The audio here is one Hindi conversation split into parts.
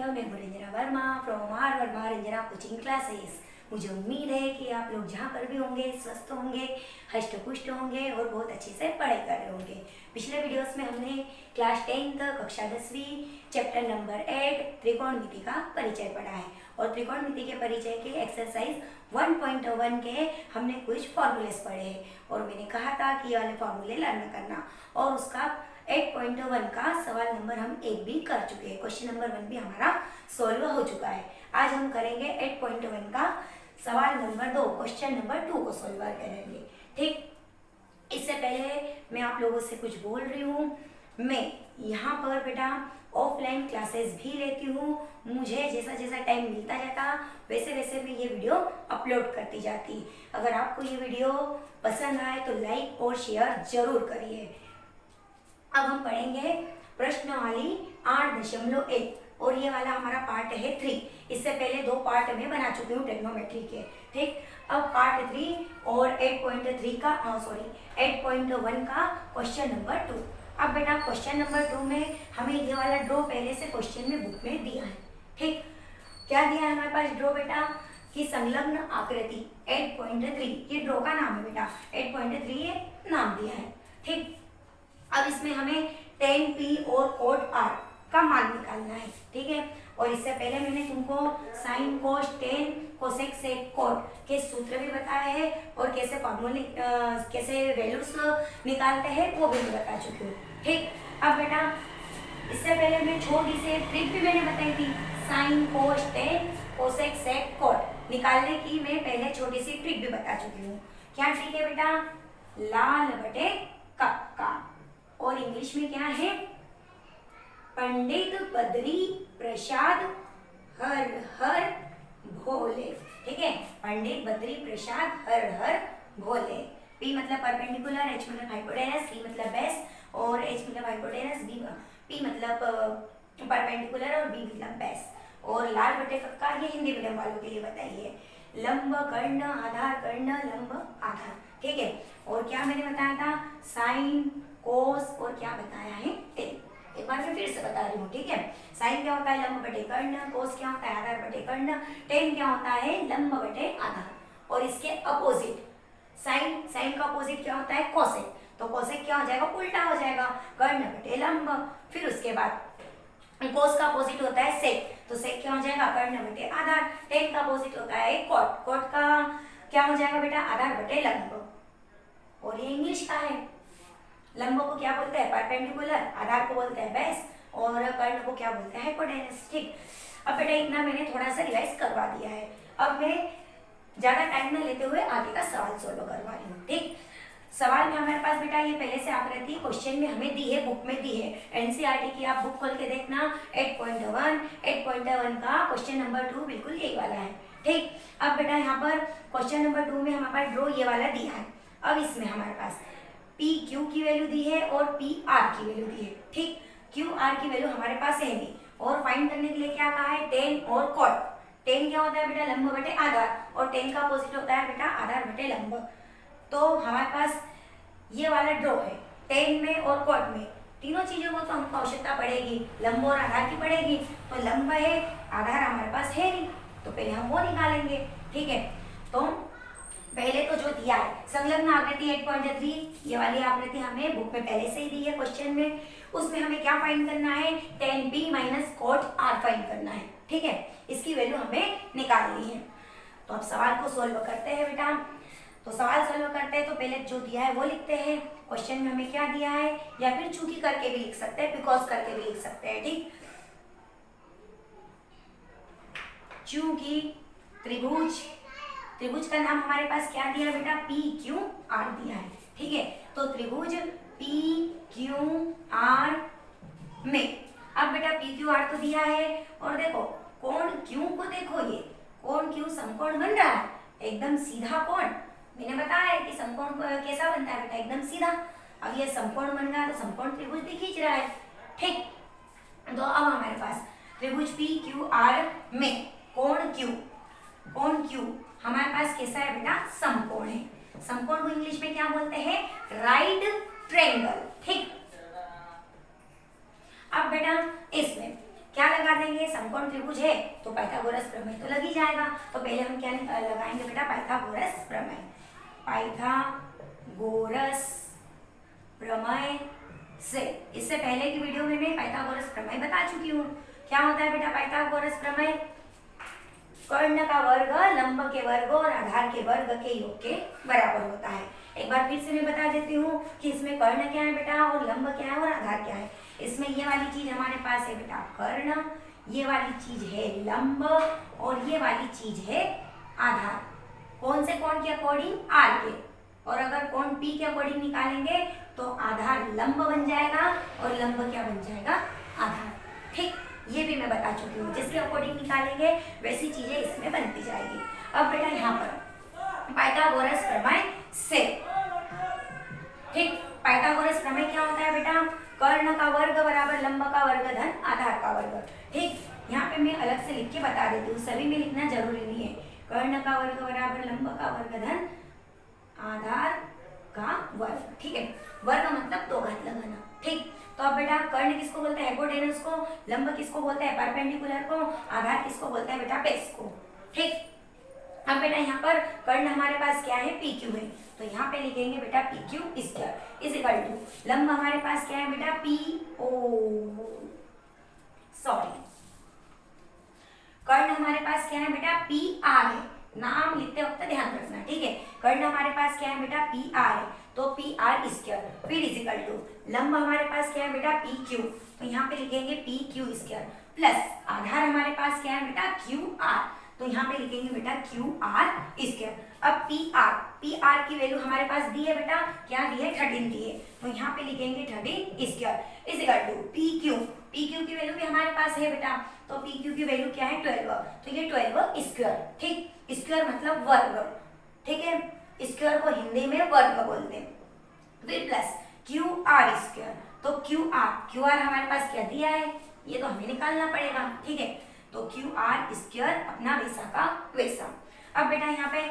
मैं हूँ Ranjana Verma from R Verma Ranjana coaching classes. मुझे उम्मीद है कि आप लोग जहाँ पर भी होंगे स्वस्थ होंगे, हष्ट पुष्ट होंगे और बहुत अच्छे से पढ़ाई कर रहे होंगे। पिछले वीडियोस में हमने क्लास 10 कक्षा 10वीं चैप्टर नंबर 8 त्रिकोणमिति का परिचय पढ़ा है और त्रिकोणमिति के परिचय के एक्सरसाइज 1.1 के हमने कुछ फॉर्मूलेस पढ़े हैं और मैंने कहा था कि ये वाले फॉर्मूले लर्न करना और उसका 8.1 का सवाल नंबर हम 1 भी कर चुके हैं। क्वेश्चन नंबर 1 भी हमारा सॉल्व हो चुका है। आज हम करेंगे 8.1 का सवाल नंबर 2 क्वेश्चन नंबर 2 को सॉल्व करेंगे। ठीक, इससे पहले मैं आप लोगों से कुछ बोल रही हूँ। मैं यहाँ पर बेटा ऑफलाइन क्लासेस भी लेती हूँ। मुझे जैसा जैसा टाइम मिलता जाता वैसे वैसे मैं ये वीडियो अपलोड करती जाती। अगर आपको ये वीडियो पसंद आए तो लाइक और शेयर जरूर करिए। अब हम पढ़ेंगे प्रश्नावली 8.1 और ये वाला हमारा पार्ट है 3। इससे पहले 2 पार्ट में बना चुकी हूँ ट्रिग्नोमेट्री के। ठीक, अब पार्ट 3 और 8.3 का 8.1 का क्वेश्चन नंबर 2। अब बेटा क्वेश्चन नंबर 2 में हमें ये वाला ड्रॉ पहले से क्वेश्चन में बुक में दिया है। ठीक, क्या दिया है हमारे पास ड्रॉ बेटा कि संलग्न आकृति 8.3, ये ड्रॉ का नाम है बेटा। 8.3 ये नाम दिया है। ठीक, अब इसमें हमें tan p और cot r का मान निकालना है। ठीक है, और इससे पहले मैंने तुमको sin cos tan cosec sec cot के सूत्र भी बताए हैं और कैसे फॉर्मूले कैसे वैल्यूज निकालते हैं वो भी मैं बता चुकी हूँ। ठीक, अब बेटा इससे पहले मैं छोटी सी ट्रिक भी मैंने बताई थी, sin cos tan cosec sec cot निकालने की मैं पहले छोटी सी ट्रिक भी बता चुकी हूँ। क्या ट्रिक है बेटा? लाल बटे कक्का और इंग्लिश में क्या है? पंडित बद्री प्रसाद हर हर भोले। ठीक है, पंडित बद्री प्रसाद हर हर भोले। P मतलब परपेंडिकुलर, H मतलब हाइपोटेनस, C मतलब बेस और H मतलब हाइपोटेनस, P मतलब परपेंडिकुलर और B मतलब बेस। और लाल बटे कक्का ये हिंदी मीडियम वालों के लिए बताइए। लंब कर्ण आधार कर्ण लंब आधार। ठीक है, और क्या मैंने बताया था? साइन कोस और क्या बताया है? टेन। एक बार मैं फिर से बता रही हूँ। ठीक है, साइन क्या होता है? लंब बटे कर्ण। कोस क्या होता है? आधार बटे कर्ण। टेन क्या होता है? लंब बटे आधार। और इसके अपोजिट साइन का अपोजिट क्या होता है? कोसेक। तो कोसेक क्या हो जाएगा? उल्टा हो जाएगा, कर्ण बटे लंब। फिर उसके बाद कोस का अपोजिट होता है सेक, तो सेक क्या हो जाएगा? कर्ण बटे आधार। टेन का अपोजिट होता है कॉट, कॉट का क्या हो जाएगा बेटा? आधार बटे लंब। और ये इंग्लिश का है। लंब को क्या बोलते हैं? परपेंडिकुलर, आधार को बोलते हैं बेस और कर्ण को क्या बोलते हैं? हाइपोटेनस। ठीक, अब बेटा इतना मैंने थोड़ा सा रिवाइज करवा दिया है। अब मैं ज्यादा टाइम न लेते हुए आगे का सवाल सोल्व करवा रही हूँ। ठीक, सवाल में हमारे पास बेटा ये पहले से आकृति क्वेश्चन में हमें दी है, बुक में दी है। एनसीईआरटी की आप बुक खोल के देखना। 8.1 का क्वेश्चन नंबर 2 बिल्कुल यही वाला है। ठीक, अब बेटा यहाँ पर क्वेश्चन नंबर 2 में हमारे पास ड्रॉ ये वाला दिया है। अब इसमें हमारे पास पी क्यू की वैल्यू दी है और पी आर की वैल्यू दी है। ठीक, क्यू आर की वैल्यू हमारे पास है नहीं और फाइंड करने के लिए क्या कहा है? टेन और कॉट। टेन क्या होता है बेटा? लंब बटे आधार और टेन का अपोजिट होता है बेटा आधार बटे लंब। तो हमारे पास ये वाला ड्रॉ है। टेन में और कॉट में तीनों चीजों को तो हमको आवश्यकता पड़ेगी, लंब और आधार की पड़ेगी। तो लंब है, आधार हमारे पास है नहीं, तो पहले हम वो निकालेंगे। ठीक है, तो पहले तो जो दिया है संलग्न आकृति 8.3, ये वाली आकृति हमें बुक में पहले से ही दी है क्वेश्चन में। उसमें हमें क्या फाइंड करना है? tan p minus cot r find करना है। ठीक है, इसकी वैल्यू हमें निकालनी है। तो अब सवाल को सोल्व करते हैं बेटा। तो सवाल सोल्व करते हैं तो पहले जो दिया है वो लिखते हैं। क्वेश्चन में हमें क्या दिया है, या फिर चूंकि करके भी लिख सकते हैं, बिकॉज करके भी लिख सकते हैं। ठीक, चूंकि त्रिभुज का नाम हमारे पास क्या दिया है बेटा? पी क्यू आर दिया है। ठीक है, तो त्रिभुज पी क्यू आर में अब बेटा पी क्यू आर तो दिया है और देखो कोण क्यू को देखो, ये कोण क्यू समकोण बन रहा है, एकदम सीधा कोण। मैंने बताया है कि समकोण कैसा बनता है बेटा? एकदम सीधा। अब ये समकोण बन गया तो समकोण त्रिभुज भी खींच रहा है। ठीक, तो अब हमारे पास त्रिभुज पी क्यू आर में कोण क्यू हमारे पास कैसा है बेटा? समकोण है। समकोण को इंग्लिश में क्या बोलते हैं? Right triangle. ठीक, अब बेटा इसमें क्या लगा देंगे, समकोण त्रिभुज है तो पाइथागोरस प्रमेय तो लग ही जाएगा। तो पहले हम क्या लगाएंगे बेटा, पाइथागोरस प्रमेय। पाइथागोरस प्रमेय से, इससे पहले की वीडियो में मैं पाइथागोरस प्रमेय बता चुकी हूँ। क्या होता है बेटा पाइथागोरस प्रमेय, कर्ण का वर्ग लंब के वर्ग और आधार के वर्ग के योग के बराबर होता है। एक बार फिर से मैं बता देती हूँ कि इसमें कर्ण क्या है बेटा और लंब क्या है और आधार क्या है। इसमें ये वाली चीज हमारे पास है बेटा कर्ण, ये वाली चीज है लंब और ये वाली चीज है आधार। कौन से कोण के अकॉर्डिंग, आर के। और अगर कोण पी के अकॉर्डिंग निकालेंगे तो आधार लंब बन जाएगा और लंब क्या बन जाएगा, आधार। ठीक, ये भी मैं बता चुकी हूँ। जिसके अकॉर्डिंग निकालेंगे वैसी चीजें इसमें बनती जाएगी। अब बेटा यहाँ पर पाइथागोरस प्रमेय से, ठीक, पाइथागोरस प्रमेय क्या होता है बेटा, कर्ण का वर्ग बराबर लंब का वर्ग धन आधार का वर्ग। ठीक, यहाँ पे मैं अलग से लिख के बता देती हूँ, सभी में लिखना जरूरी नहीं है। कर्ण का वर्ग बराबर लंब का वर्ग धन आधार का वर्ग। ठीक है, वर्ग मतलब दो घात लगाना। ठीक, तो अब बेटा कर्ण किसको बोलते हैं, हाइपोटेनस को, लंब किसको बोलते हैं, परपेंडिकुलर को, आधार किसको बोलते हैं बेटा, बेस को। ठीक, अब बेटा यहाँ पर कर्ण हमारे पास क्या है, पी क्यू है, तो यहाँ पे लिखेंगे बेटा P Q square is equal to, लंब हमारे पास क्या है बेटा, पी ओ, सॉरी, कर्ण हमारे पास क्या है बेटा, पी आर है। नाम लिखते वक्त ध्यान रखना, ठीक है। कर्ण हमारे पास क्या है बेटा, पी आर है, तो पी आर स्क्वायर, फिर इज इक्वल टू, लंब हमारे पास क्या है बेटा, पी क्यू, तो यहाँ पे लिखेंगे पी क्यू स्क्वायर, प्लस आधार हमारे पास क्या है बेटा, क्यू आर, तो यहाँ पे लिखेंगे बेटा क्यू आर स्क्वायर। अब पी आर की वैल्यू हमारे पास दी है बेटा, क्या दी है, 13 दी है, तो यहाँ पे लिखेंगे 13 square is equal to P Q की वैल्यू भी हमारे पास है बेटा, तो पी क्यू की वैल्यू क्या है, 12, तो ये 12 स्क्वायर। ठीक, स्क्वायर मतलब वर्ग, ठीक है, स्क्वायर को हिंदी में वर्ग बोलते हैं। फिर प्लस क्यू आर स्क्वायर, तो क्यू आर हमारे पास क्या दिया है, ये तो हमें निकालना पड़ेगा। ठीक है, तो क्यू आर स्क्वायर अपना वैसा का वैसा। अब बेटा यहाँ पे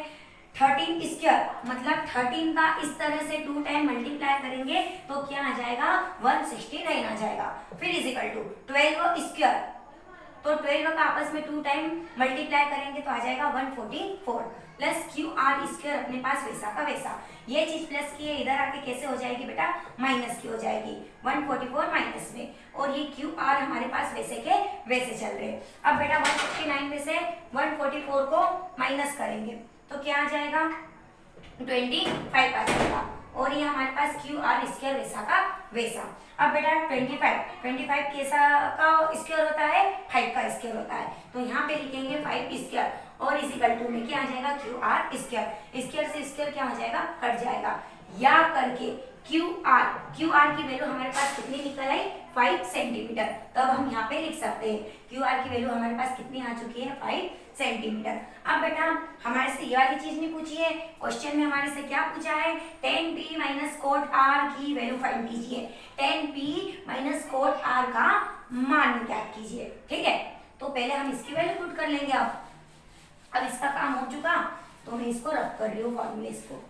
13 स्क्वायर मतलब 13 का इस तरह से 2 टाइम मल्टीप्लाई करेंगे तो क्या आ जाएगा, 169 आ जाएगा। फिर इज इक्वल टू 12 स्क्वायर, तो 12 का आपस में 2 टाइम मल्टीप्लाई करेंगे तो आ जाएगा 144, प्लस क्यू आर स्क्वायर अपने पास वैसा का वैसा। ये चीज प्लस की है, इधर आके कैसे हो जाएगी बेटा, माइनस की हो जाएगी, 144 माइनस में, और ये क्यू आर हमारे पास वैसे के वैसे चल रहे। अब बेटा 159 में से 144 को माइनस करेंगे तो क्या आ जाएगा, 25 आ जाएगा, और ये हमारे पास क्यू आर स्क्वायर वैसा का वैसा। अब बेटा 25 कैसा का स्क्वायर होता है, 5 का स्क्वायर होता है, तो यहाँ पे लिखेंगे 5 स्क्वायर, और इस इक्वल टू में क्या आ जाएगा, क्यू आर स्क्वायर से स्क्वायर क्या हो जाएगा, कट जाएगा, या करके क्यू आर की वैल्यू हमारे पास कितनी निकल आई, 5 सेंटीमीटर। तब हम यहाँ पे लिख सकते हैं क्यू आर की वैल्यू हमारे पास कितनी आ चुकी है, 5 सेंटीमीटर। अब बेटा हमारे से ये वाली चीज नहीं पूछी है, क्वेश्चन में हमारे से क्या पूछा है, tan p minus cot R की वैल्यू फाइंड कीजिए, tan p minus cot R का मान ज्ञात कीजिए। ठीक है, तो पहले हम इसकी वैल्यू पुट कर लेंगे। अब इसका काम हो चुका तो मैं इसको रब कर रही हूँ फॉर्मूलेस को।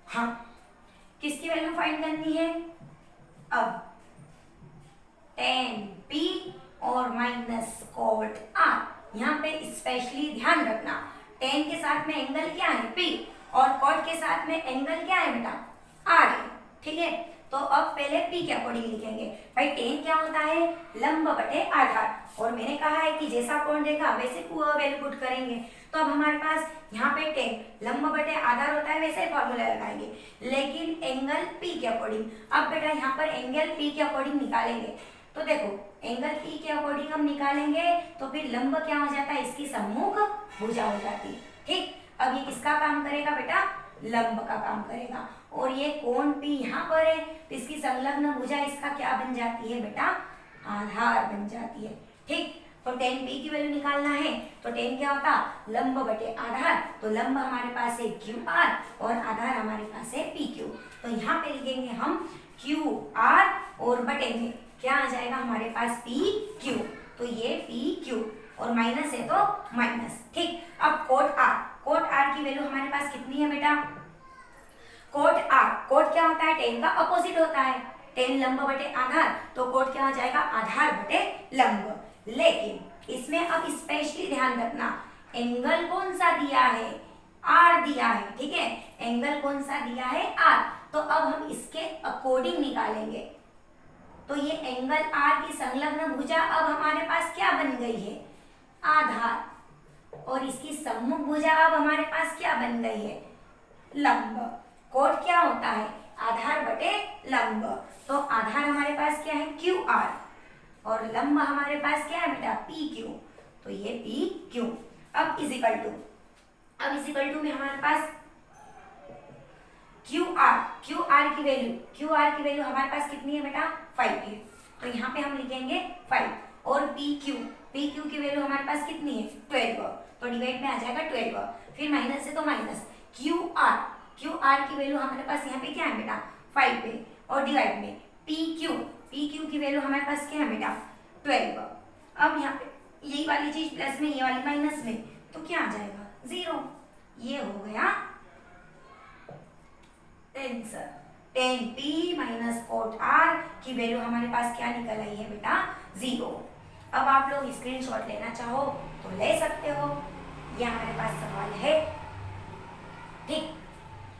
हाँ, किसकी वैल्यू फाइंड करनी है, अब tan p और माइनस कॉट r। यहाँ पे स्पेशली ध्यान रखना, tan के साथ में एंगल क्या है, p, और कॉट के साथ में एंगल क्या है बेटा, r है। ठीक है, तो अब पहले p के अकॉर्डिंग लिखेंगे। भाई tan क्या होता है, लंब बटे आधार, और मैंने कहा है कि जैसा कोण देगा वैसे वैल्यू पुट करेंगे। तो अब हमारे पास यहाँ पे tan लंब बटे आधार होता है, वैसे फॉर्मूला लगाएंगे, लेकिन एंगल p के अकॉर्डिंग। अब बेटा यहाँ पर एंगल p के अकॉर्डिंग निकालेंगे, तो देखो एंगल p के अकॉर्डिंग हम निकालेंगे तो फिर लंब क्या हो जाता है, इसकी सम्मुख भुजा हो जाती है। ठीक, अब ये किसका काम करेगा बेटा, लंब का काम करेगा, और ये कोण p यहाँ पर है तो इसकी संलग्न भुजा इसका क्या बन जाती है बेटा, आधार बन जाती है। ठीक, तो tan p की वैल्यू निकालना है तो tan क्या होता, लंब बटे आधार, तो लंब हमारे पास है क्यू आर और आधार हमारे पास है पी क्यू, तो यहाँ पे लिखेंगे हम क्यू आर और बटे में क्या आ जाएगा हमारे पास पी क्यू, तो ये पी क्यू और माइनस है तो माइनस। ठीक, अब कोट कोट आर की वैल्यू हमारे पास कितनी है बेटा, कोट आर, कोट क्या होता है, टेन का अपोजिट होता है, टेन लंब बटे आधार, तो कोट क्या हो जाएगा, आधार बटे लंब। लेकिन इसमें अब स्पेशली ध्यान रखना, एंगल कौन सा दिया है, आर दिया है, ठीक है, एंगल कौन सा दिया है, आर, तो अब हम इसके अकॉर्डिंग निकालेंगे। तो ये एंगल आर की संलग्न भुजा अब हमारे पास क्या बन गई है, आधार, और इसकी सम्मुख भुजा अब हमारे पास क्या बन गई है, लंब। कोट क्या होता है, आधार बटे लंब, तो आधार हमारे पास क्या है, क्यू आर, और लंब हमारे पास क्या है बेटा, पी क्यू, तो ये पी क्यू। अब इजिकल टू में हमारे पास क्यू आर की वैल्यू हमारे पास कितनी है बेटा, 5 है, तो यहाँ पे हम लिखेंगे 5, और पी क्यू की वैल्यू हमारे पास कितनी है, 12, तो डिवाइड में आ जाएगा 12, फिर माइनस है तो माइनस, क्यू आर की वैल्यू हमारे पास यहाँ पे क्या है बेटा, 5 है, और डिवाइड में पी क्यू की वैल्यू हमारे पास क्या है बेटा, 12। अब यहाँ पे यही वाली चीज प्लस में, ये वाली माइनस में, तो क्या आ जाएगा, 0। ये हो गया answer. 10p minus cot R की वैल्यू हमारे पास क्या निकल आई है बेटा, 0। अब आप लोग स्क्रीनशॉट लेना चाहो तो ले सकते हो, ये हमारे पास सवाल है, ठीक।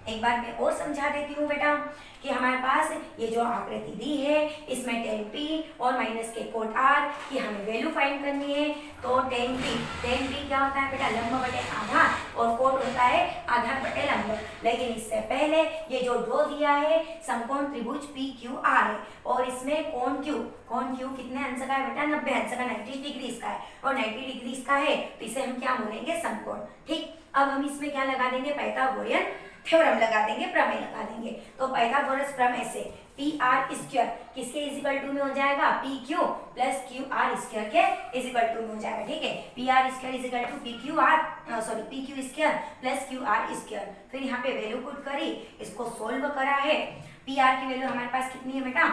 एक बार मैं और समझा देती हूँ बेटा कि हमारे पास ये जो आकृति दी है इसमें 10p और माइनस के कोट आर की हमें वैल्यू फाइंड करनी है। तो 10p क्या होता है बेटा, लंब बटे आधार, और कोट होता है आधार बटे लंब। लेकिन इससे पहले ये जो ड्रॉ दिया है समकोण त्रिभुज PQR है, और इसमें कोण Q कितने अंश का है बेटा, 90 अंश का, 90 डिग्री का है, और 90 डिग्री का है तो इसे हम क्या बोलेंगे, समकोण, ठीक। अब हम इसमें क्या लगा देंगे, पाइथागोरियन थ्योरम लगा देंगे, प्रमेय लगा देंगे। तो पाइथागोरस प्रमेय से PR² किसके इजिकल टू में हो जाएगा, PQ प्लस QR² के इजिकल टू में हो जाएगा, ठीक है। PR² is equal to PQ² plus QR²। फिर यहाँ पे वैल्यू पुट करी, इसको सोल्व करा है। PR की वैल्यू हमारे पास कितनी है बेटा,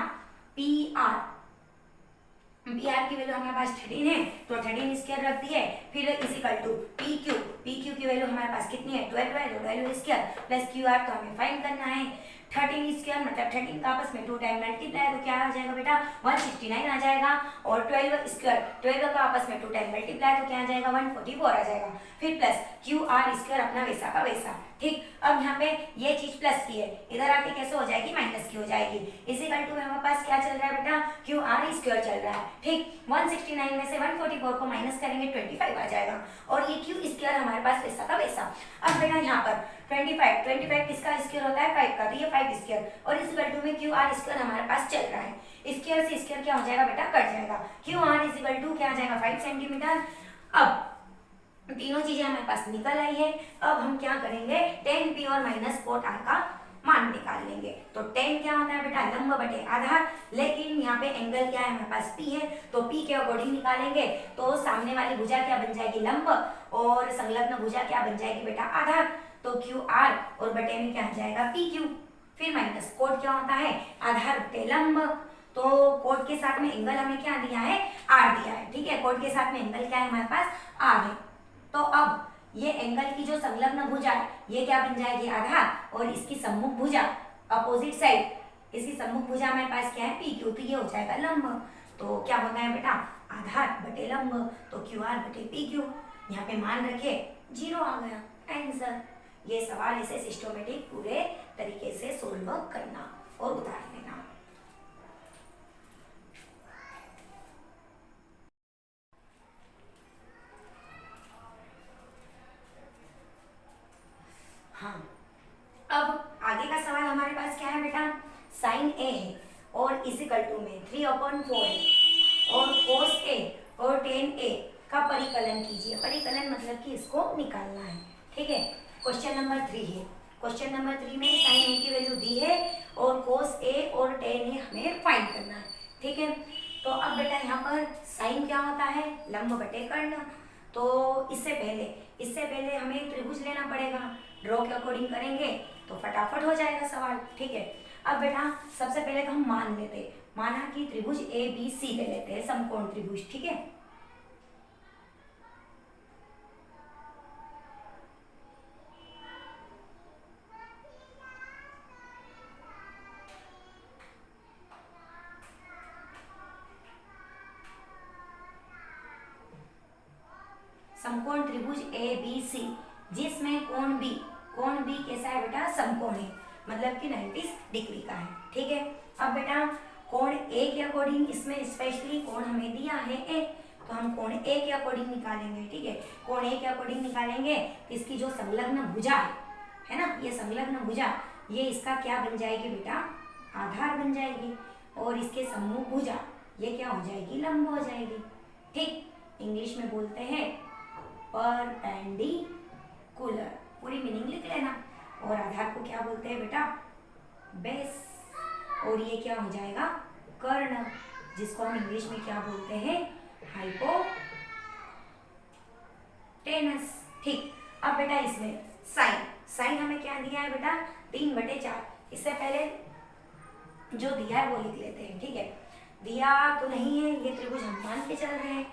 PR की वैल्यू हमारे पास 13 है, तो 13 स्क्वायर रख दी है। फिर इजिकल टू PQ की वैल्यू हमारे पास कितनी है, 12 है, तो 12 स्क्वायर प्लस QR तो हमें फाइंड करना है। 13 स्क्वायर मतलब 13 का आपस में 2 टाइम मल्टीप्लाई, तो क्या आ जाएगा बेटा, 169 आ जाएगा, और 12 स्क्वायर 12 का आपस में 2 टाइम मल्टीप्लाई, तो क्या आ जाएगा, 144 आ जाएगा। फिर प्लस QR² अपना वैसा का वैसा, ठीक। अब यहाँ पे ये चीज प्लस की है, इधर आके कैसे हो जाएगी, माइनस की हो जाएगी। इजिकल टू में हमारे पास क्या चल रहा है बेटा, QR² चल रहा है, ठीक। 169 में से 144 को माइनस करेंगे 25 आ जाएगा, और ये Q² हमारे पास वैसा का वैसा। अब बेटा यहाँ पर 25 किसका स्क्वायर होता है, 5 का, तो ये 5 स्क्वायर, और इजिकल टू में QR² हमारे पास चल रहा है। स्क्वायर से स्क्वायर क्या हो जाएगा बेटा, कट जाएगा। QR इजिकल टू क्या आ जाएगा, 5 सेंटीमीटर। अब तीनों चीजें हमारे पास निकल आई है। अब हम क्या करेंगे, 10p और माइनस कोट आर का मान निकाल लेंगे। तो 10 क्या होता है बेटा, लंब बटे आधार, लेकिन यहाँ पे एंगल क्या है हमारे पास, p है, तो p के अकॉर्डिंग निकालेंगे। तो सामने वाली भुजा क्या बन जाएगी, लंब, और संलग्न भुजा क्या बन जाएगी बेटा, आधार, तो QR और बटे में क्या आ जाएगा, PQ। फिर माइनस कोट क्या होता है, आधार बटे लंब, तो कोट के साथ में एंगल हमें क्या दिया है, R दिया है, ठीक है। कोट के साथ में एंगल क्या है हमारे पास, R है। तो अब ये एंगल की जो संलग्न भुजा है ये क्या बन जाएगी, आधार, और इसकी सम्मुख भुजा अपोजिट साइड, इसकी सम्मुख भुजा हमारे पास क्या है, PQ, तो ये हो जाएगा लंब। तो क्या होता है बेटा, आधार बटे लंब, तो QR बटे PQ। यहाँ पे मान रखे, 0 आ गया आंसर। ये सवाल इसे सिस्टमैटिक पूरे तरीके से सोल्व करना और उतार लेना। हाँ, अब आगे का सवाल हमारे पास क्या है बेटा, sin A है, और इजिकल टू में 3/4 है, और cos A और tan A का परिकलन कीजिए। परिकलन मतलब कि इसको निकालना है, ठीक है। क्वेश्चन नंबर 3 है। क्वेश्चन नंबर 3 में sin A की वैल्यू दी है, और cos A और tan A हमें फाइंड करना है, ठीक है। तो अब बेटा यहाँ पर sin क्या होता है, लंब बटे कर्ण। तो इससे पहले हमें त्रिभुज लेना पड़ेगा। ड्रॉ के अकॉर्डिंग करेंगे तो फटाफट हो जाएगा सवाल, ठीक है। अब बेटा सबसे पहले तो हम मान लेते, माना कि त्रिभुज ABC ले लेते हैं, समकोण त्रिभुज, ठीक है। समकोण त्रिभुज ABC जिसमें कोण B कैसा है बेटा, समकोण है, मतलब कि 90 डिग्री का है। ठीक है, अब बेटा कोण A के अकॉर्डिंग, इसमें स्पेशली कोण हमें दिया है A, तो हम कोण A के अकॉर्डिंग निकालेंगे। ठीक है, कोण A के अकॉर्डिंग निकालेंगे तो इसकी जो संलग्न भुजा है ना, ये संलग्न भुजा, ये इसका क्या बन जाएगी बेटा, आधार बन जाएगी, और इसके सम्मुख भुजा ये क्या हो जाएगी, लंब हो जाएगी। ठीक, इंग्लिश में बोलते हैं परपेंडिकुलर, पूरी मीनिंग लिख लेना। और आधार को क्या बोलते हैं बेटा, बेस, और ये क्या हो जाएगा, कर्ण, जिसको हम इंग्लिश में क्या बोलते हैं, हाइपोटेनस। ठीक, अब बेटा इसमें साइन हमें क्या दिया है बेटा, 3/4। इससे पहले जो दिया है वो लिख लेते हैं। ठीक है, दिया तो नहीं है, ये त्रिभुज हम मान के चल रहे हैं,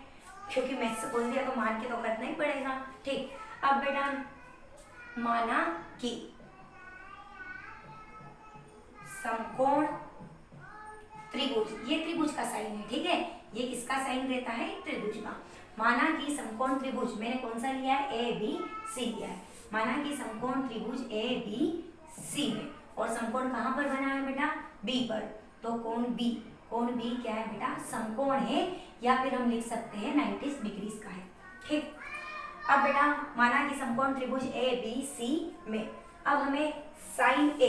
क्योंकि मैथ से बोल दिया तो मान के तो करना ही पड़ेगा। ठीक, अब बेटा माना कि समकोण त्रिभुज, ये त्रिभुज का साइन है। ठीक है, ये किसका साइन रहता है, त्रिभुज का। माना कि समकोण त्रिभुज, मैंने कौन सा लिया है, ABC लिया है। माना कि समकोण त्रिभुज ABC में, और समकोण कहाँ पर बना है बेटा, B पर, तो कोण B क्या है बेटा, समकोण है, या फिर हम लिख सकते हैं 90 डिग्री का है। ठीक, अब बेटा माना कि समकोण त्रिभुज ABC में, अब हमें साइन A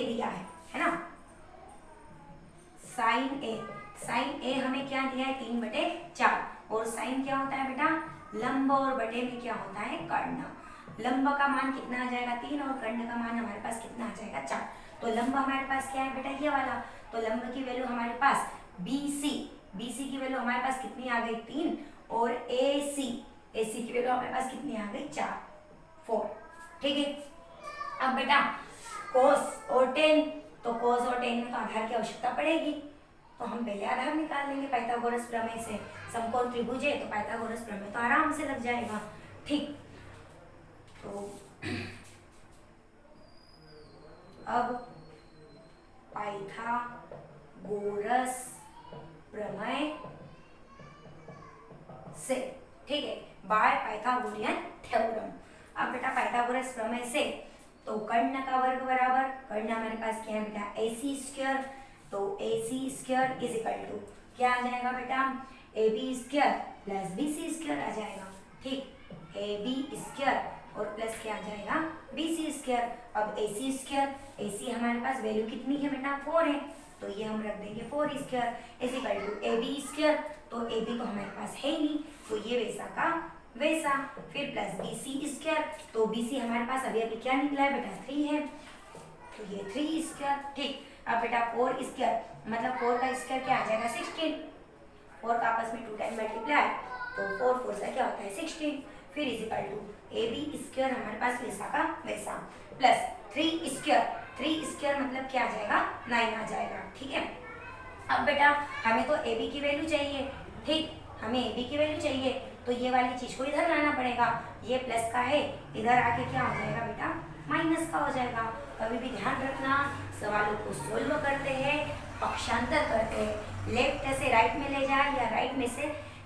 दिया है ना, साइन A हमें क्या दिया है, 3/4, और साइन क्या होता है बेटा, लंब, और बटे में क्या होता है, कर्ण। लंब का मान कितना आ जाएगा, 3, और कर्ण का मान हमारे पास कितना आ जाएगा, 4। तो लंब हमारे पास क्या है बेटा, ये वाला, तो लंब की वैल्यू हमारे पास BC की वैल्यू हमारे पास कितनी आ गई, 3, और AC की वैल्यू हमारे पास कितनी आ गई, 4। ठीक है, अब बेटा cos और tan, तो cos और tan में तो आधार की आवश्यकता पड़ेगी, तो हम पहले आधार निकाल लेंगे पाइथागोरस प्रमेय से। समकोण त्रिभुज है तो पाइथागोरस प्रमेय तो आराम से लग जाएगा। ठीक, तो अब पाइथागोरस प्रमेय से, ठीक है, बाय पाइथागोरियन थ्योरम। अब बेटा पाइथागोरस प्रमेय से, तो कर्ण का वर्ग बराबर, कर्ण हमारे पास क्या है बेटा, AC², तो AC² इज इक्वल टू क्या आ जाएगा बेटा, AB² प्लस BC² आ जाएगा। ठीक, AB² और प्लस क्या आ जाएगा, BC²। अब AC² हमारे पास वैल्यू कितनी है बेटा, 4 है, तो ये हम रख देंगे 4² इज इक्वल टू AB², तो AB तो हमारे पास है ही नहीं, तो ये वैसा का वैसा, फिर प्लस BC², तो BC हमारे पास अभी क्या निकला है बेटा, 3 है, तो ये 3²। ठीक, अब बेटा 4² मतलब 4 का स्क्वायर क्या आ जाएगा, 16, 4 का आपस में 2 टाइम मल्टीप्लाई, तो 4 से क्या होता है 16, फिर इज इक्वल टू AB² हमारे पास वैसा का वैसा, प्लस 3² मतलब क्या आ जाएगा, 9 आ जाएगा। ठीक है, अब बेटा हमें तो AB की वैल्यू चाहिए। ठीक, हमें AB की वैल्यू चाहिए, तो ये वाली चीज को इधर लाना पड़ेगा, ये प्लस का है, इधर आके क्या हो जाएगा बेटा, माइनस का हो जाएगा। कभी भी ध्यान रखना, सवालों को सोल्व करते हैं, पक्षांतर करते हैं, लेफ्ट से राइट में ले जाए या राइट में से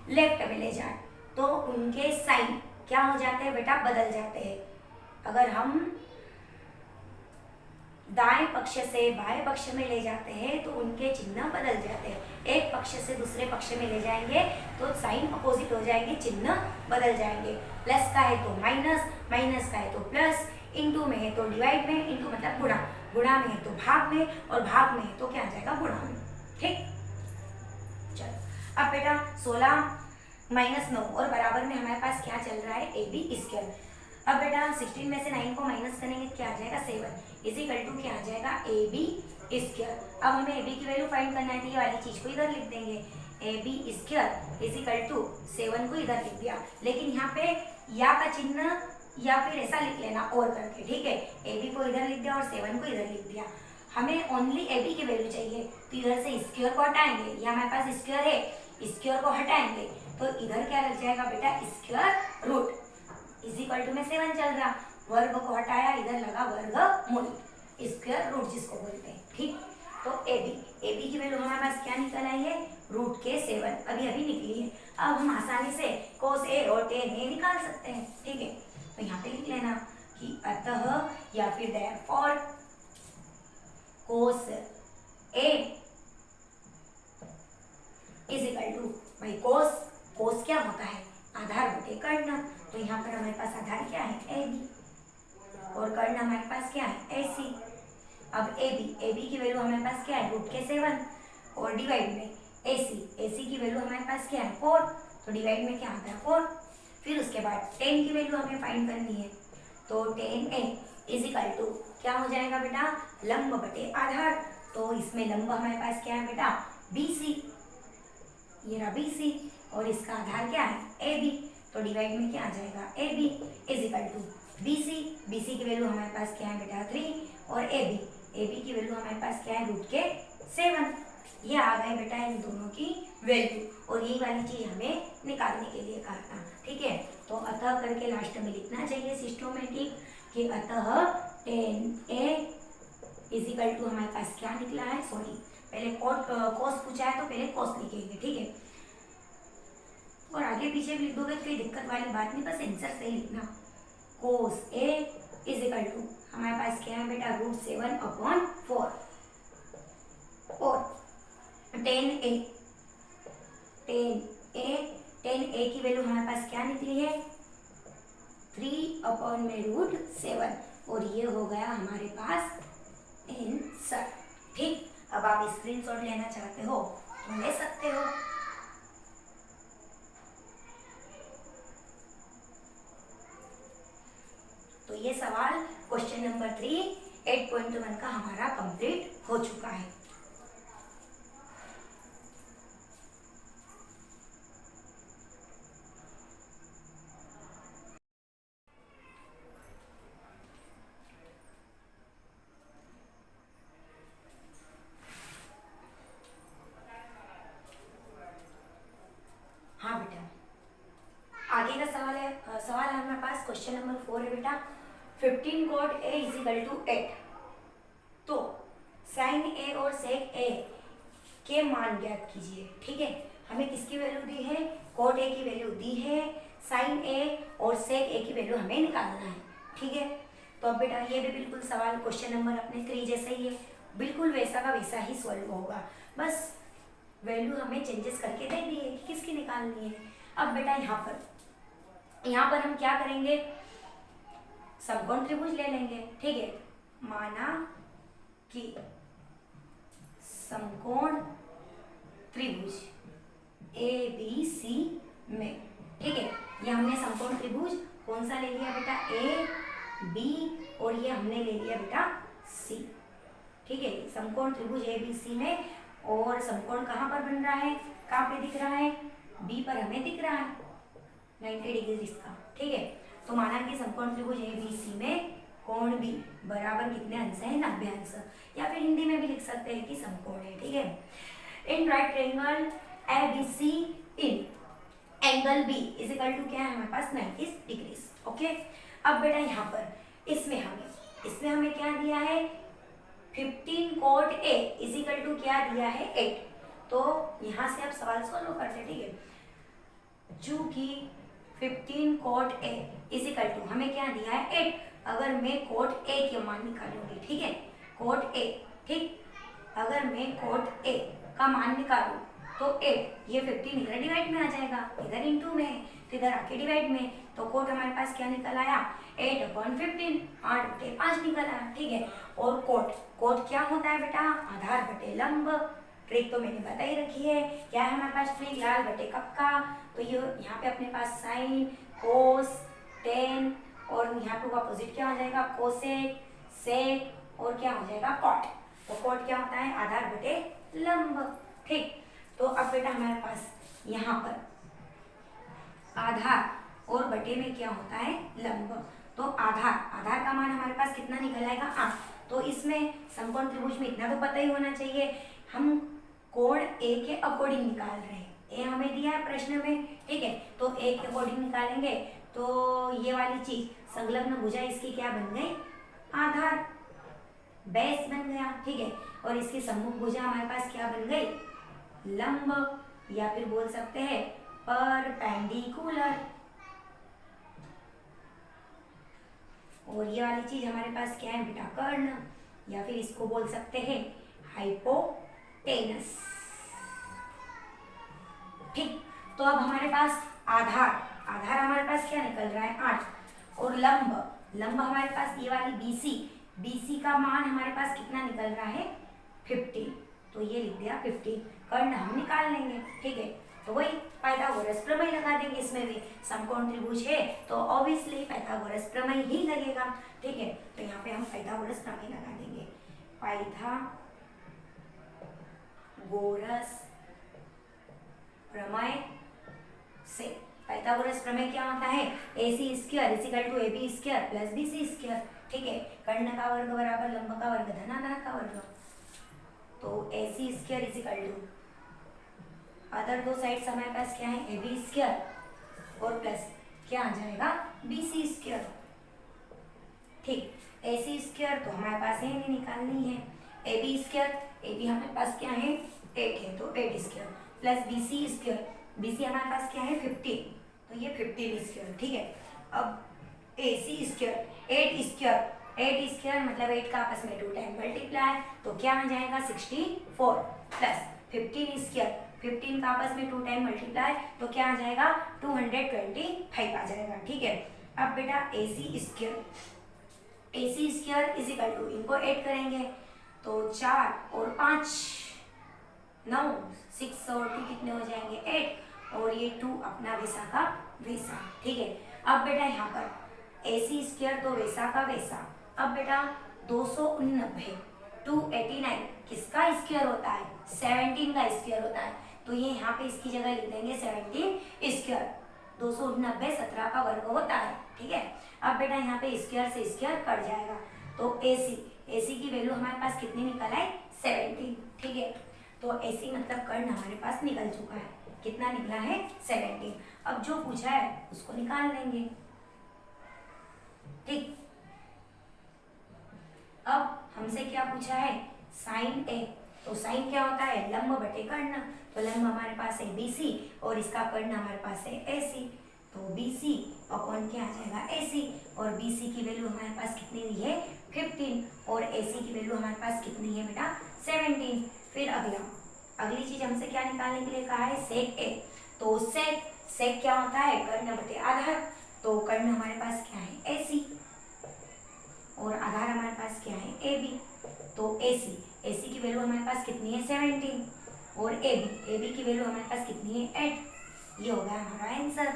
लेफ्ट में ले जाए, तो उनके साइन क्या हो जाते हैं बेटा, बदल जाते हैं। अगर हम दाएं पक्ष से बाएं पक्ष में ले जाते हैं तो उनके चिन्ह बदल जाते हैं, एक पक्ष से दूसरे पक्ष में ले जाएंगे तो साइन अपोजिट हो जाएंगे, चिन्ह बदल जाएंगे। प्लस का है तो माइनस, माइनस का है तो प्लस, इनटू में है तो डिवाइड में, इनटू मतलब गुणा, गुणा में है तो भाग में, और भाग में है तो क्या आ जाएगा, गुणा में। ठीक, चलो अब बेटा 16 माइनस 9 और बराबर में हमारे पास क्या चल रहा है, AB²। अब बेटा 16 में से 9 को माइनस करेंगे क्या आ जाएगा, 7 इज इक्वल टू क्या आ जाएगा, AB²। अब हमें AB की वैल्यू फाइंड करना है, तो ये वाली चीज को इधर लिख देंगे, AB² इज इक्वल टू 7 को इधर लिख दिया, लेकिन यहाँ पे या का चिन्ह या फिर ऐसा लिख लेना और करके। ठीक है, AB को इधर लिख दिया और 7 को इधर लिख दिया। हमें ओनली AB की वैल्यू चाहिए, तो इधर से स्क्वायर को हटाएंगे, ये हमारे पास स्क्वायर है, स्क्वायर को हटाएंगे तो इधर क्या लग जाएगा बेटा, square root is equal to में 7 चल रहा, वर्ग को हटाया, इधर लगा वर्गमूल, स्क्वायर रूट जिसको बोलते हैं। ठीक, तो ए बी की वैल्यू हमारे पास क्या निकल आई है, √7 अभी अभी निकली है। अब हम आसानी से cos A और tan A निकाल सकते हैं, ठीक है। तो यहाँ पे लिख लेना कि अतः या फिर therefore cos A is equal to, भाई कोस क्या होता है, आधार बटे कर्ण। तो यहाँ पर हमारे पास आधार क्या है, ए बी, और कर्ण हमारे पास क्या है, ए सी। अब ए बी की वैल्यू हमारे पास क्या है, √7 और डिवाइड में ए सी की वैल्यू हमारे पास क्या है, 4, तो डिवाइड में क्या आता है, 4। फिर उसके बाद tan की वैल्यू हमें फाइंड करनी है, तो tan A is equal to क्या हो जाएगा बेटा, लंब बटे आधार। तो इसमें लंब हमारे पास क्या है बेटा, BC, ये रहा BC, और इसका आधार क्या है, AB, तो डिवाइड में क्या आ जाएगा, AB is equal to BC की वैल्यू हमारे पास क्या है बेटा, 3, और AB की वैल्यू हमारे पास क्या है, √7। ये आ गए बेटा इन दोनों की वैल्यू, और यही वाली चीज हमें निकालने के लिए कहा था, ठीक है। तो अतः करके लास्ट में लिखना चाहिए सिस्टोमेटिक कि अतः tan A is equal to हमारे पास क्या निकला है, सॉरी पहले कॉस पूछा है तो पहले कॉस लिखेंगे, ठीक है। और आगे पीछे भी लिख दोगे तो कोई दिक्कत वाली बात नहीं, बस आंसर सही लिखना। cos A is equal to हमारे पास क्या है बेटा, √7/4, और tan A की वैल्यू हमारे पास क्या निकली है, 3/√7, और ये हो गया हमारे पास आंसर, ठीक। अब आप स्क्रीनशॉट लेना चाहते हो तो ले सकते हो। तो ये सवाल क्वेश्चन नंबर 3 8.1 का हमारा कंप्लीट हो चुका है। हाँ बेटा, आगे का सवाल है, सवाल है हमारे पास क्वेश्चन नंबर 4 है बेटा, 15 cot A is equal to 8। तो sin A और sec A के मान ज्ञात कीजिए, ठीक है। हमें किसकी वैल्यू दी है, cot A की वैल्यू दी है, sin A और sec A की वैल्यू हमें निकालना है, ठीक है। तो अब बेटा ये भी बिल्कुल सवाल क्वेश्चन नंबर अपने 3 जैसा ही है, बिल्कुल वैसा का वैसा ही सॉल्व होगा, बस वैल्यू हमें चेंजेस करके दे दी है कि किसकी निकालनी है। अब बेटा यहाँ पर हम क्या करेंगे, समकोण त्रिभुज ले लेंगे, ठीक है। माना कि समकोण त्रिभुज ABC में, ठीक है, ये हमने समकोण त्रिभुज कौन सा ले लिया बेटा, AB, और ये हमने ले लिया बेटा C, ठीक है। समकोण त्रिभुज ABC में, और समकोण कहाँ पर बन रहा है, कहाँ पे दिख रहा है, B पर हमें दिख रहा है 90 डिग्री इसका, ठीक है। तो माना कि समकोण त्रिभुज ABC में कोण B बराबर कितने अंश है, 90 अंश, या फिर हिंदी में भी लिख सकते हैं कि समकोण है, ठीक है। In right triangle ABC in angle B is equal to क्या है हमारे पास, 90 डिग्री, ओके। अब बेटा यहाँ पर इसमें हमें क्या दिया है, 15 cot A is equal to क्या दिया है, 8। तो यहाँ से आप सवाल सॉल्व करते हैं, ठीक है। चूंकि 15 cot A is equal to हमें क्या दिया है, 8। अगर मैं cot A के मान निकालूंगी, ठीक है, cot A, ठीक, अगर मैं cot A का मान निकालूं तो 8, ये 15 इधर डिवाइड में आ जाएगा, इधर इंटू में है तो इधर आके डिवाइड में, तो कोट हमारे पास क्या निकल आया, 8/15, 8/5 निकल आया, ठीक है। और कोट क्या होता है बेटा, आधार बटे लंब। ट्रिक तो मैंने बता ही रखी है, क्या है हमारे पास ट्रिक, लाल बटे कक्का। तो ये यहाँ पे अपने पास साइन, कोस, टेन, और यहाँ पे अपोजिट क्या हो जाएगा, कोसेक, सेक, और क्या हो जाएगा, कॉट। तो कॉट क्या होता है, आधार बटे लंब, ठीक। तो अब बेटा हमारे पास यहाँ पर आधार और बटे में क्या होता है, लंब। तो आधार का मान हमारे पास कितना निकल आएगा, 8। तो इसमें समकोण त्रिभुज में इतना तो पता ही होना चाहिए, हम कोण ए के अकॉर्डिंग निकाल रहे हैं, ए हमें दिया है प्रश्न में, ठीक है। तो ए के अकॉर्डिंग निकालेंगे तो ये वाली चीज संलग्न भुजा इसकी क्या बन गई, आधार, बेस बन गया, ठीक है। और इसकी सम्मुख भुजा हमारे पास क्या बन गई, लंब, या फिर बोल सकते हैं परपेंडिकुलर। और ये वाली चीज हमारे पास क्या है बेटा, कर्ण, या फिर इसको बोल सकते हैं हाइपोटेनस। ठीक, तो अब हमारे पास आधार हमारे पास क्या निकल रहा है 8, और लंब हमारे पास ये वाली BC का मान हमारे पास कितना निकल रहा है 15, तो ये लिख दिया 15। कर्ण हम निकाल लेंगे, ठीक है, तो वही पाइथागोरस प्रमेय लगा देंगे। इसमें भी समकोण त्रिभुज है तो ऑब्वियसली पाइथागोरस प्रमेय ही लगेगा, ठीक है, तो यहाँ पे हम पाइथागोरस प्रमेय लगा देंगे। पाइथागोरस प्रमेय से, पाइथागोरस प्रमेय क्या होता है, AC² = AB² + BC², ठीक है, कर्ण का वर्ग बराबर लंब का वर्ग धनाधार का वर्ग, तो AC² = अदर दो साइड्स हमारे पास क्या है AB² और प्लस क्या आ जाएगा BC², ठीक, AC² तो हमारे पास है नहीं, निकालनी है, AB² हमारे पास क्या है 8 है तो 8² प्लस BC² BC हमारे पास क्या है 15, तो ये 15², ठीक है। अब AC² 8² मतलब 8 का आपस में 2 टाइम मल्टीप्लाई, तो क्या आ जाएगा 64 प्लस 15² 15 का आपस में 2 टाइम मल्टीप्लाई, तो क्या आ जाएगा 225 आ जाएगा, ठीक है। अब बेटा AC² = इनको ऐड करेंगे तो 4 और 5 9, 6 और 2 कितने हो जाएंगे 8, और ये 2 अपना वैसा का वैसा, ठीक है। अब बेटा यहाँ पर AC² तो वैसा का वैसा, अब बेटा 289 289 किसका स्क्वायर होता है, 17 का स्क्वायर होता है, तो ये यहाँ पे इसकी जगह लिख देंगे 17², 289 17 का वर्ग होता है, ठीक है। अब बेटा यहाँ पे स्क्वायर से स्क्वायर कट जाएगा, तो AC की वैल्यू हमारे पास कितनी निकल आए 17, ठीक है, तो AC मतलब कर्ण हमारे पास निकल चुका है, कितना निकला है 17। अब जो पूछा है उसको निकाल लेंगे, ठीक। अब हमसे क्या पूछा है sin A, तो sin क्या होता है लंब बटे कर्ण, तो लंब हमारे पास है BC और इसका कर्ण हमारे पास है AC, तो BC अपॉन क्या आ जाएगा AC, और BC की वैल्यू हमारे पास कितनी हुई है 15 और AC की वैल्यू हमारे पास कितनी है बेटा 17। फिर अगली चीज हमसे क्या निकालने के लिए कहा है sec A, तो sec क्या होता है कर्ण बटे आधार, तो कर्ण हमारे पास क्या है AC और आधार हमारे पास क्या है AB, तो AC की वैल्यू हमारे पास कितनी है 17 और AB की वैल्यू हमारे पास कितनी है 8, ये हो गया हमारा आंसर।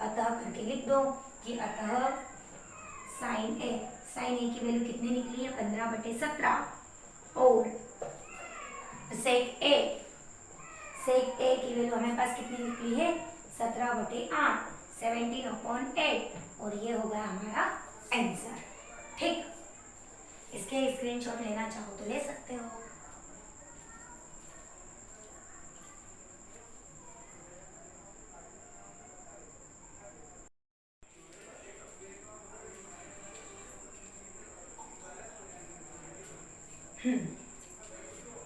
अतः करके लिख दो कि अतः sin A की वैल्यू कितनी निकली है 15/17 और sec A की वैल्यू हमारे पास कितनी निकली है 17/8 17/8, और ये हो गया हमारा आंसर, ठीक। इसके स्क्रीनशॉट लेना चाहो तो ले सकते हो।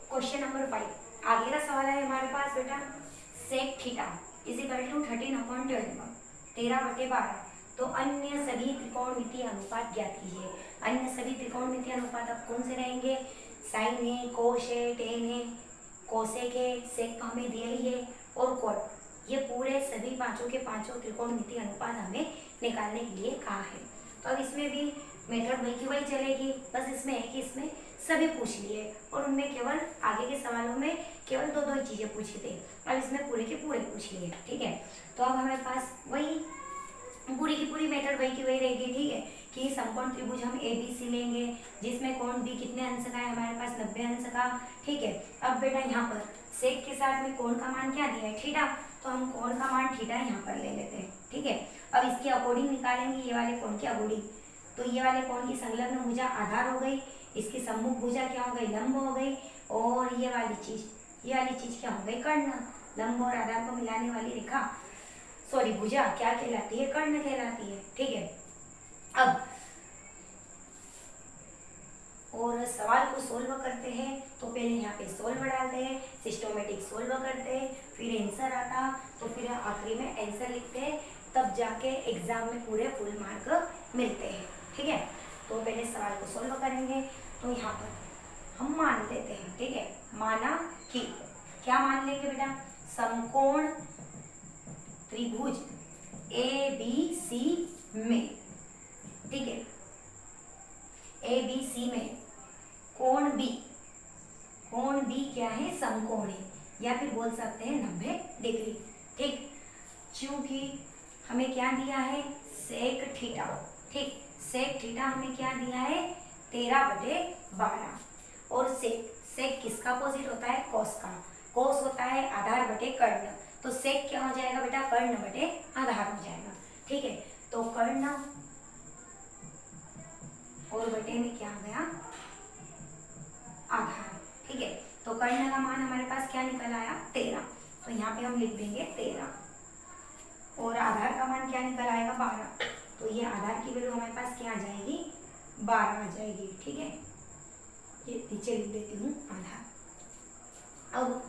क्वेश्चन नंबर 5, आगे का सवाल है हमारे पास बेटा sec θ = 13/12 13/12, तो अन्य सभी त्रिकोणमितीय अनुपात ज्ञात कीजिए। अन्य सभी त्रिकोणमितीय अनुपात अब कौन से रहेंगे, साइन है, कोश है, टेन है, कोसेक है, सेक तो हमें दिया ही है, और कॉट, ये पूरे सभी पांचों के पांचों त्रिकोणमितीय अनुपात हमें निकालने के लिए कहा है। तो अब इसमें भी मेथड वही की वही चलेगी, बस इसमें है कि इसमें सभी पूछ लिए और उनमें केवल आगे के सवालों में केवल दो ही चीजें पूछी थी, अब इसमें पूरे के पूरे पूछ लिए, ठीक है। तो अब हमारे पास वही पूरी की पूरी मेथड वही की वही रहेगी, ठीक है, कि समकोण त्रिभुज हम ABC लेंगे जिसमें कोण B कितने अंश का है हमारे पास 90 अंश का, ठीक है। अब बेटा यहाँ पर सेक के साथ में कोण का मान क्या दिया है थीटा, तो हम कोण का मान थीटा यहाँ पर ले लेते हैं, ठीक है। अब इसकी अकॉर्डिंग निकालेंगे ये वाले कोण की अकॉर्डिंग, तो ये वाले कोण की संलग्न भुजा आधार हो गई, इसकी सम्मुख भुजा क्या हो गई लंब हो गई, और ये वाली चीज क्या हो गई कर्ण, लंब और आधार को मिलाने वाली रेखा भुजा क्या कहलाती है कर्ण कहलाती है, ठीक है। अब और सवाल को सोल्व करते हैं तो पहले यहाँ पे सोल्व डालते हैं, सिस्टोमेटिक सोल्व करते हैं, फिर आंसर आता तो फिर आखिरी में आंसर लिखते हैं, तब जाके एग्जाम में पूरे फुल मार्क मिलते हैं। ठीक है, तो पहले सवाल को सोल्व करेंगे। तो यहाँ पर हम मान लेते हैं, ठीक है, माना कि क्या मान लेंगे बेटा, समकोण त्रिभुज ए बी सी में, ठीक है, ए बी सी में कोण बी क्या है, समकोण है, या फिर बोल सकते हैं 90 डिग्री। ठीक, चूंकि हमें क्या दिया है, सेक थीटा। ठीक, सेक थीटा हमें क्या दिया है, 13/12। और सेक किसका अपोजिट होता है, कोस का। कोस होता है आधार बटे कर्ण, तो सेक क्या हो जाएगा बेटा, कर्ण बटे आधार हो जाएगा। ठीक है, तो कर्ण और बटे में क्या आ गया, आधार। ठीक है, तो कर्ण का मान हमारे पास क्या निकल आया, 13, तो यहाँ पे हम लिख देंगे 13, और आधार का मान क्या निकल आएगा, 12, तो ये आधार की वैल्यू हमारे पास क्या आ जाएगी, 12 आ जाएगी। ठीक है, ये नीचे लिख देती हूँ आधार। अब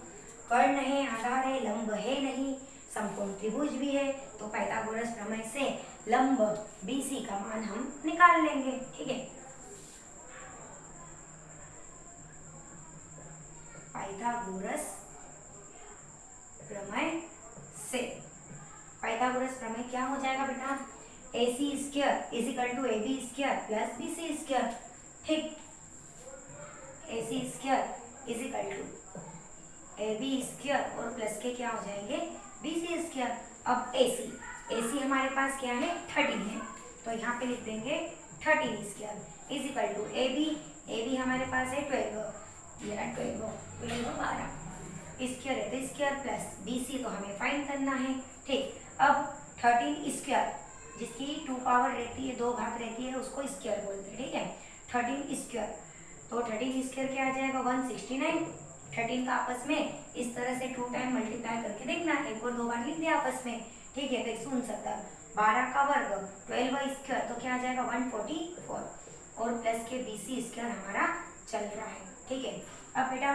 कर्ण है, आधार है, लंब है नहीं, समकोण त्रिभुज भी है, तो पाइथागोरस प्रमेय से लंब BC का मान हम निकाल लेंगे। ठीक है, पाइथागोरस प्रमेय से, पाइथागोरस प्रमेय क्या हो जाएगा बेटा, AC square is equal to AB square plus BC square. ठीक, AC square is equal to AB square और प्लस के क्या हो जाएंगे, BC स्क्वायर। अब AC हमारे पास क्या है, 13 है, तो यहाँ पे लिख देंगे 13 square is equal to AB हमारे पास है 12, ये 12 12 स्क्वायर है, तो स्क्वायर प्लस BC तो हमें फाइंड करना है। ठीक, अब 13 स्क्वायर जिसकी 2 पावर रहती है, 2 घात रहती है, उसको स्क्वायर बोलते हैं। ठीक है, 13 स्क्वायर, तो 13 स्क्वायर क्या आ जाएगा, 169। 13 का आपस में इस तरह से 2 टाइम मल्टीप्लाई करके देखना, एक और 2 बार लिख दिया आपस में। ठीक है, तो 169, 12 का वर्ग 12 स्क्वायर, तो क्या आ जाएगा 144, और प्लस के BC स्क्वायर हमारा चल रहा है। ठीक है, अब बेटा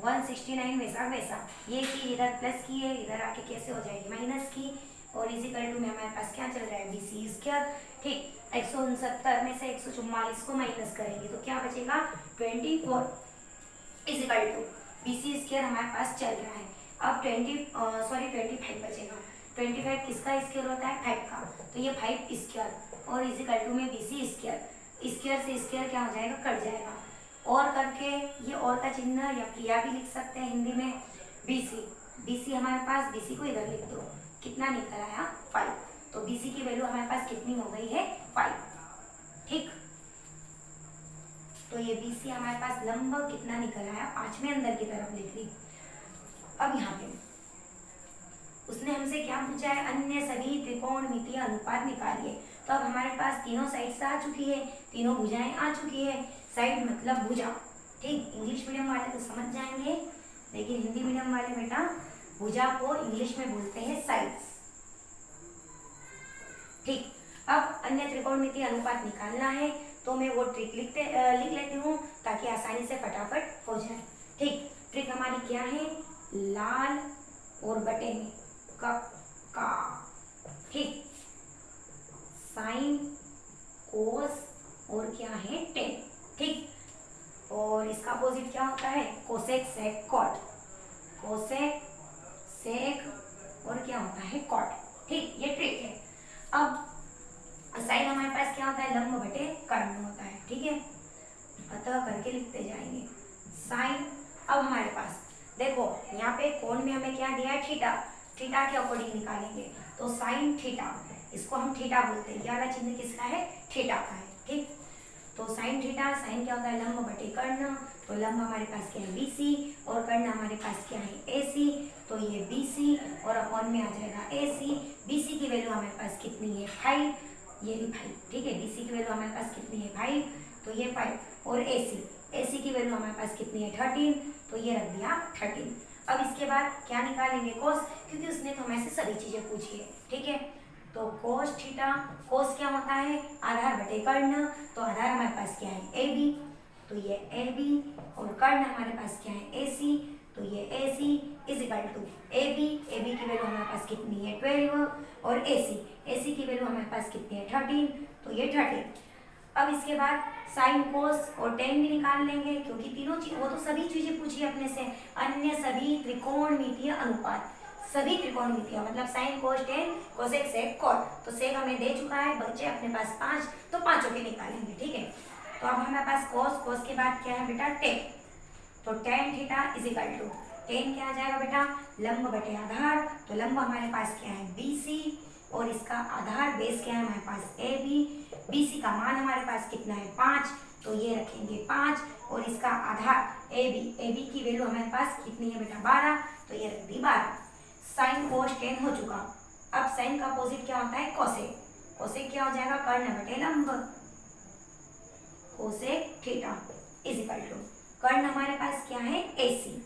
169 वैसा ये की इधर प्लस की है, इधर आके कैसे हो जाएगी माइनस की, और इसी इक्वल टू में हमारे पास क्या चल रहा है, BC स्क्वायर। ठीक, 169 में से 144 को माइनस करेंगे तो क्या बचेगा, 24 is equal to BC square हमारे पास चल रहा है। अब 25 बचेगा। 25 किसका स्क्वायर होता है, 5 का, तो ये 5 स्क्वायर और इज इक्वल टू में BC स्क्वायर, स्क्वायर से स्क्वायर क्या हो जाएगा, कट जाएगा, और करके ये और का चिन्ह या क्रिया भी लिख सकते हैं हिंदी में। BC हमारे पास, BC को इधर लिख दो, कितना निकल आया, 5, तो BC की वैल्यू हमारे पास कितनी हो गई है, 5। ठीक, तो ये BC हमारे पास लंब कितना निकल आया, 5 में अंदर की तरफ लिख ली। अब यहाँ पे उसने हमसे क्या पूछा है, अन्य सभी त्रिकोणमितीय अनुपात निकालिए। तो अब हमारे पास तीनों साइड आ चुकी है, तीनों भुजाएं आ चुकी है। साइड मतलब भुजा। ठीक, इंग्लिश मीडियम वाले तो समझ जाएंगे, लेकिन हिंदी मीडियम वाले बेटा भुजा को इंग्लिश में बोलते हैं साइड्स। ठीक, अब अन्य त्रिकोणमितीय अनुपात निकालना है, तो मैं वो ट्रिक लिख लेती हूँ ताकि आसानी से फटाफट हो जाए। ठीक, ट्रिक हमारी क्या है, लाल और बटे में का। ठीक, साइन कोस और क्या है, टेन। ठीक, और इसका अपोजिट क्या होता है, cosec sec cot, cosec sec और क्या होता है, कॉट। ठीक, ये ट्रिक है। अब साइन हमारे पास क्या होता है, लंब बटे कर्ण होता है। ठीक है, अतः करके लिखते जाएंगे साइन। अब हमारे पास देखो यहाँ पे कोण में हमें क्या दिया है, थीटा, थीटा के अकॉर्डिंग निकालेंगे, तो साइन थीटा, इसको हम थीटा बोलते हैं, ये वाला चिन्ह किसका है, थीटा का है। ठीक, तो साइन थीटा, साइन क्या होता है, लंब बटे कर्ण, तो लंब हमारे पास क्या है, BC, और कर्ण हमारे पास क्या है, AC, तो ये BC और अपॉन में आ जाएगा AC। BC की वैल्यू हमारे पास कितनी है, 5, ये भी 5। ठीक है, BC की वैल्यू हमारे पास कितनी है, 5, तो ये 5, और AC की वैल्यू हमारे पास कितनी है, 13, तो ये रख दिया 13। अब इसके बाद क्या निकालेंगे, कोस, क्योंकि उसने तो हमें से सभी चीजें पूछी है। ठीक है, तो कोस थीटा, कोस क्या होता है, आधार बटे कर्ण, तो आधार हमारे पास क्या है, AB, तो ये AB और कर्ण हमारे पास क्या है AC, तो ये AC is equal to AB, AB की वैल्यू हमारे पास कितनी है 12 और AC की वैल्यू हमारे पास कितनी है 13, तो ये 13। अब इसके बाद साइन कोस और टेन भी निकाल लेंगे क्योंकि तीनों चीज वो तो सभी चीजें पूछी अपने से, अन्य सभी त्रिकोणमितीय अनुपात, सभी त्रिकोणमितीय मतलब sine cos tan cosec sec cot, तो सेक हमें दे चुका है, बच्चे अपने पास 5, तो पांचों के निकालेंगे। ठीक है, तो अब हमारे पास कोस के बाद क्या है बेटा टेन, तो tan theta is equal to tan क्या आ जाएगा बेटा लंब बटे आधार, तो लंब हमारे पास क्या है BC और इसका आधार बेस क्या है हमारे पास AB, BC का मान हमारे पास कितना है 5, तो ये रखेंगे 5 और इसका आधार AB की वैल्यू हमारे पास कितनी है बेटा 12, तो ये रख दी 12। साइन कोस टेन हो चुका, अब साइन का अपोजिट क्या होता है कोसेक, कोसेक क्या हो जाएगा कर्ण बटे लंब, cosec theta is equal to कर्ण हमारे पास क्या है AC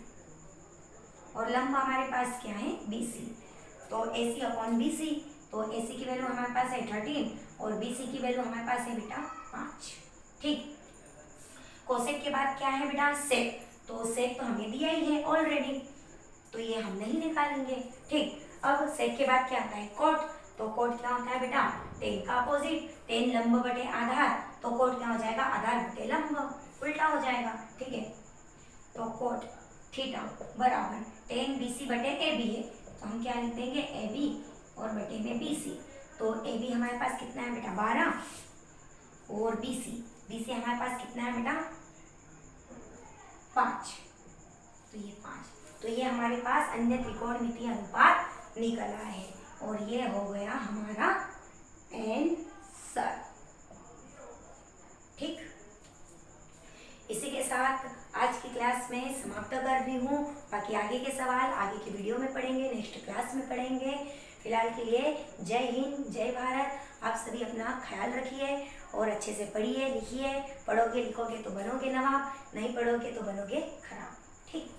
और लंब हमारे पास क्या है BC, तो AC अपॉन BC, तो AC की वैल्यू हमारे पास है 13 और BC की वैल्यू हमारे पास है बेटा 5। ठीक, कोसेक के बाद क्या है बेटा सेक, तो सेक तो हमें दिया ही है ऑलरेडी, तो ये हम नहीं निकालेंगे। ठीक, अब सेक के बाद क्या आता है कोट, तो कोट क्या होता है बेटा टेन का अपोजिट, टेन लंब बटे आधार, तो कोट क्या हो जाएगा आधार बटे लंब, उल्टा हो जाएगा। ठीक है, तो कोट थीटा बराबर टेन BC बटे AB है, तो हम क्या लिख देंगे AB और बटे में BC, तो AB हमारे पास कितना है बेटा 12 और BC हमारे पास कितना है बेटा 5, तो ये 5, तो ये हमारे पास अन्य त्रिकोणमितीय अनुपात निकल आया है और ये हो गया हमारा आंसर। ठीक, इसी के साथ आज की क्लास में समाप्त कर रही हूँ, बाकी आगे के सवाल आगे की वीडियो में पढ़ेंगे, नेक्स्ट क्लास में पढ़ेंगे। फिलहाल के लिए जय हिंद जय भारत, आप सभी अपना ख्याल रखिए और अच्छे से पढ़िए लिखिए, पढ़ोगे लिखोगे तो बनोगे नवाब, नहीं पढ़ोगे तो बनोगे खराब। ठीक।